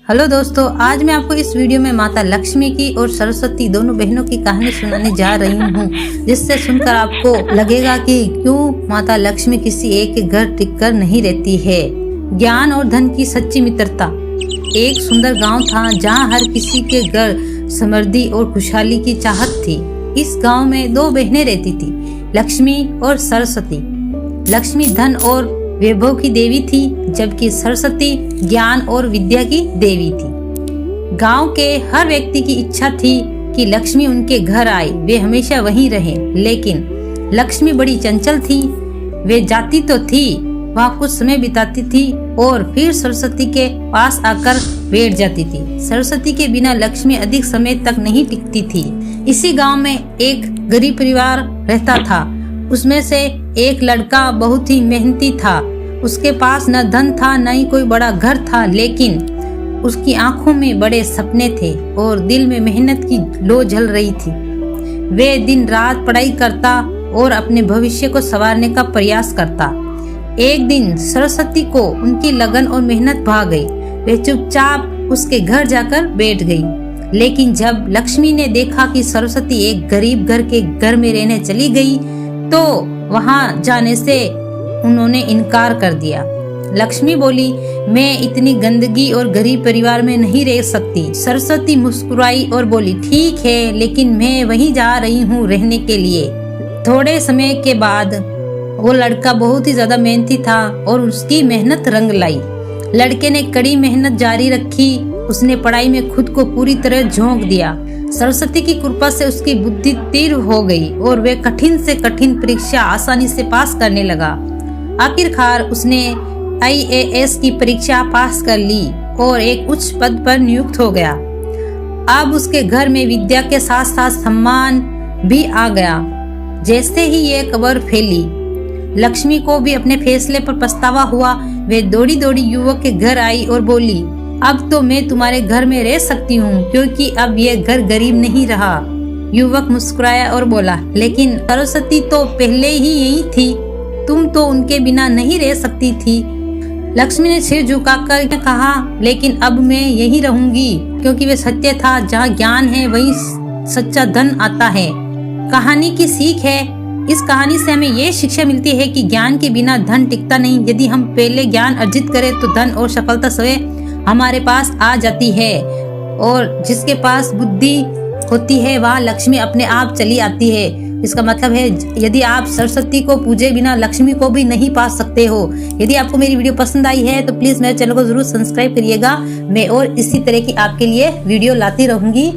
Hello दोस्तों, आज मैं आपको इस वीडियो में माता लक्ष्मी की और सरस्वती दोनों बहनों की कहानी सुनाने जा रही हूँ, जिससे सुनकर आपको लगेगा कि क्यों माता लक्ष्मी किसी एक के घर टिककर नहीं रहती है। ज्ञान और धन की सच्ची मित्रता। एक सुंदर गांव था जहाँ हर किसी के घर समृद्धि और खुशहाली की चाहत थी। इस गांव में दो बहनें रहती थी, लक्ष्मी और सरस्वती। लक्ष्मी धन और वैभव की देवी थी, जबकि सरस्वती ज्ञान और विद्या की देवी थी। गांव के हर व्यक्ति की इच्छा थी कि लक्ष्मी उनके घर आए, वे हमेशा वहीं रहे। लेकिन लक्ष्मी बड़ी चंचल थी। वे जाती तो थी, वहाँ कुछ समय बिताती थी और फिर सरस्वती के पास आकर बैठ जाती थी। सरस्वती के बिना लक्ष्मी अधिक समय तक नहीं टिकती थी। इसी गांव में एक गरीब परिवार रहता था। उसमें से एक लड़का बहुत ही मेहनती था। उसके पास न धन था न ही कोई बड़ा घर था, लेकिन उसकी आंखों में बड़े सपने थे और दिल में मेहनत की लौ जल रही थी। वे दिन रात पढ़ाई करता और अपने भविष्य को संवारने का प्रयास करता। एक दिन सरस्वती को उनकी लगन और मेहनत भा गई। वे चुपचाप उसके घर जाकर बैठ गई। लेकिन जब लक्ष्मी ने देखा कि सरस्वती एक गरीब घर के घर में रहने चली गई, तो वहां जाने से उन्होंने इनकार कर दिया। लक्ष्मी बोली, मैं इतनी गंदगी और गरीब परिवार में नहीं रह सकती। सरस्वती मुस्कुराई और बोली, ठीक है, लेकिन मैं वहीं जा रही हूँ रहने के लिए। थोड़े समय के बाद वो लड़का बहुत ही ज्यादा मेहनती था और उसकी मेहनत रंग लाई। लड़के ने कड़ी मेहनत जारी रखी। उसने पढ़ाई में खुद को पूरी तरह झोंक दिया। सरस्वती की कृपा से उसकी बुद्धि तीव्र हो गई और वह कठिन से कठिन परीक्षा आसानी से पास करने लगा। आखिरकार उसने IAS की परीक्षा पास कर ली और एक उच्च पद पर नियुक्त हो गया। अब उसके घर में विद्या के साथ साथ सम्मान भी आ गया। जैसे ही ये खबर फैली, लक्ष्मी को भी अपने फैसले पर पछतावा हुआ। वे दौड़ी दौड़ी युवक के घर आई और बोली, अब तो मैं तुम्हारे घर में रह सकती हूँ, क्योंकि अब ये घर गरीब नहीं रहा। युवक मुस्कुराया और बोला, लेकिन सरस्वती तो पहले ही यही थी, तुम तो उनके बिना नहीं रह सकती थी। लक्ष्मी ने सिर झुकाकर कहा, लेकिन अब मैं यही रहूंगी, क्योंकि वे सत्य था, जहाँ ज्ञान है वहीं सच्चा धन आता है। कहानी की सीख है। इस कहानी से हमें ये शिक्षा मिलती है कि ज्ञान के बिना धन टिकता नहीं। यदि हम पहले ज्ञान अर्जित करें तो धन और सफलता स्वयं हमारे पास आ जाती है, और जिसके पास बुद्धि होती है वहाँ लक्ष्मी अपने आप चली आती है। इसका मतलब है, यदि आप सरस्वती को पूजे बिना लक्ष्मी को भी नहीं पा सकते हो। यदि आपको मेरी वीडियो पसंद आई है तो प्लीज मेरे चैनल को जरूर सब्सक्राइब करिएगा। मैं और इसी तरह की आपके लिए वीडियो लाती रहूंगी।